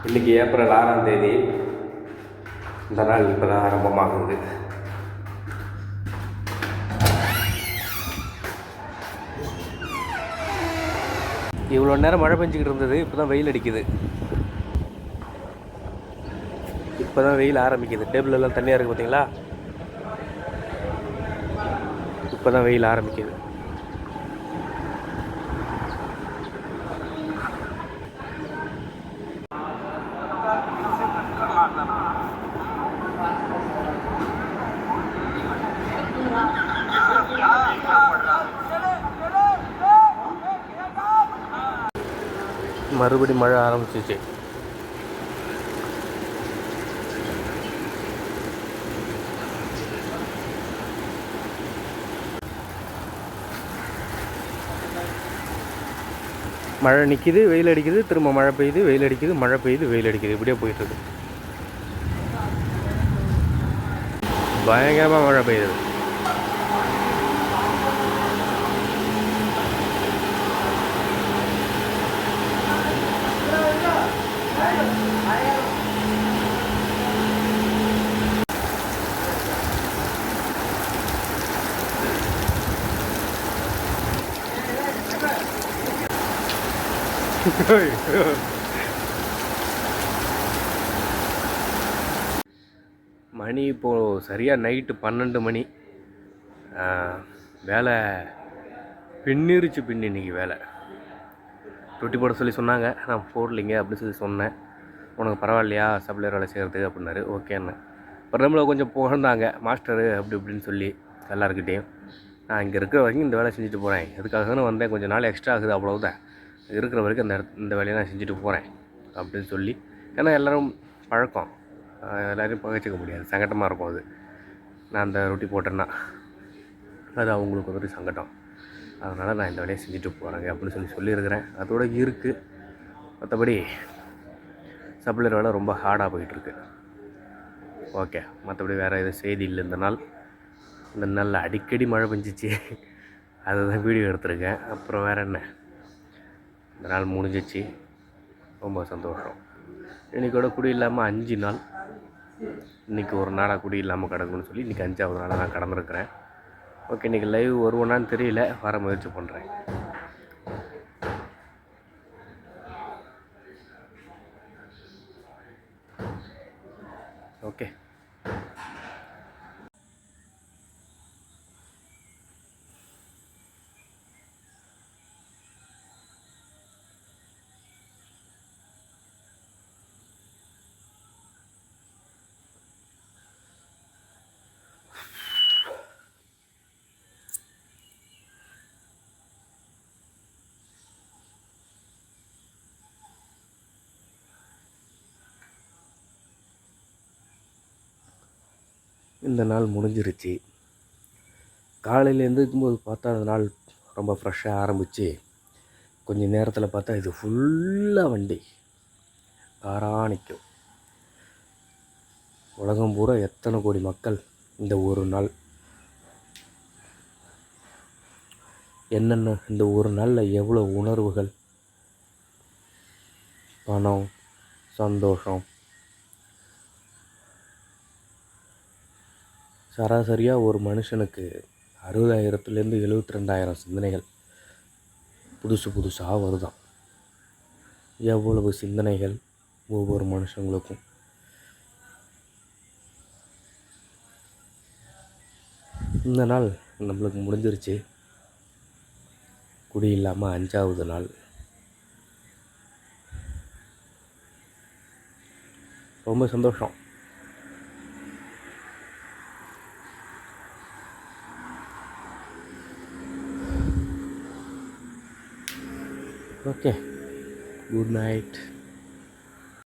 இன்றைக்கி ஏப்ரல் 6ஆம் தேதி. இந்த நாள் இப்போ தான் ஆரம்பமாகுது. இவ்வளோ நேரம் மழை பெஞ்சிக்கிட்டு இருந்தது, இப்போ தான் வெயில் அடிக்குது. இப்போ தான் வெயில் ஆரம்பிக்குது. டேபிள் எல்லாம் தண்ணியாக இருக்குது பார்த்தீங்களா? இப்போ தான் வெயில் ஆரம்பிக்குது. மறுபடி மழை ஆரம்பிச்சிச்சு. மழை நிற்கிது, வெயில் அடிக்குது, திரும்ப மழை பெய்யுது, வெயில் அடிக்குது, மழை பெய்யுது, வெயில் அடிக்குது, இப்படியே போயிட்டுருக்கு. பயங்கரமாக மழை பெய்யுது. மணி இப்போது சரியாக நைட்டு 12 மணி. வேலை பின்னிருச்சு. இன்னைக்கு வேலை ரொட்டி போட சொல்லி சொன்னாங்க. நான் போடலிங்க அப்படின்னு சொல்லி சொன்னேன். உனக்கு பரவாயில்லையா சப்ளையர் வேலை செய்கிறது அப்படின்னாரு. ஓகேன்னு அப்புறம் நம்மளை கொஞ்சம் புகழ்ந்தாங்க மாஸ்டரு அப்படி இப்படின்னு சொல்லி எல்லாருக்கிட்டேயும். நான் இங்கே இருக்கிற வரைக்கும் இந்த வேலை செஞ்சுட்டு போகிறேன். எதுக்காகன்னு வந்தேன், கொஞ்சம் நாள் எக்ஸ்ட்ரா ஆகுது, அவ்வளோதான். இருக்கிற வரைக்கும் இந்த வேலையை நான் செஞ்சுட்டு போகிறேன் அப்படின்னு சொல்லி. ஏன்னா எல்லோரும் பழக்கம், எல்லோரையும் பகைச்சிக்க முடியாது, சங்கட்டமாக இருக்கும் அது. நான் அந்த ரொட்டி போட்டேன்னா அது அவங்களுக்கு வந்துட்டு சங்கடம். அதனால் நான் இந்த வேலையை செஞ்சுட்டு போகிறேங்க அப்படின்னு சொல்லியிருக்கிறேன். அதோடு இருக்குது. மற்றபடி சப்ளையர் வேலை ரொம்ப ஹார்டாக போயிட்டுருக்கு. ஓகே, மற்றபடி வேறு எதுவும் செய்தி இல்லை. இந்த நாளில் அடிக்கடி மழை பெஞ்சிச்சு, அதுதான் வீடியோ எடுத்திருக்கேன். அப்புறம் வேறு என்ன, இந்த நாள் முடிஞ்சிச்சு, ரொம்ப சந்தோஷம். இன்றைக்கோட குடி இல்லாமல் 5 நாள். இன்றைக்கி ஒரு நாளாக குடி இல்லாமல் கிடக்குன்னு சொல்லி இன்றைக்கி 5ஆவது நாளாக நான் கடந்திருக்கிறேன். ஓகே, இன்றைக்கி லைவ் வருவேனான்னு தெரியல, வர முயற்சி பண்ணுறேன். ஓகே. இந்த நாள் முடிஞ்சிருச்சு. காலையில் எழுந்திருக்கும்போது பார்த்தா அந்த நாள் ரொம்ப ஃப்ரெஷ்ஷாக ஆரம்பித்து கொஞ்சம் நேரத்தில் பார்த்தா இது ஃபுல்லாக வண்டி காராக நிற்கும். உலகம் பூரா எத்தனை கோடி மக்கள் இந்த ஒரு நாள் என்னென்ன, இந்த ஒரு நாளில் எவ்வளோ உணர்வுகள், பணம், சந்தோஷம், சராசரியாக ஒரு மனுஷனுக்கு 60,000 72,000 சிந்தனைகள் புதுசாக வருதான். எவ்வளவு சிந்தனைகள் ஒவ்வொரு மனுஷங்களுக்கும். இந்த நாள் நம்மளுக்கு முடிஞ்சிருச்சு. குடி இல்லாமல் 5ஆவது நாள். ரொம்ப சந்தோஷம். Okay, good night.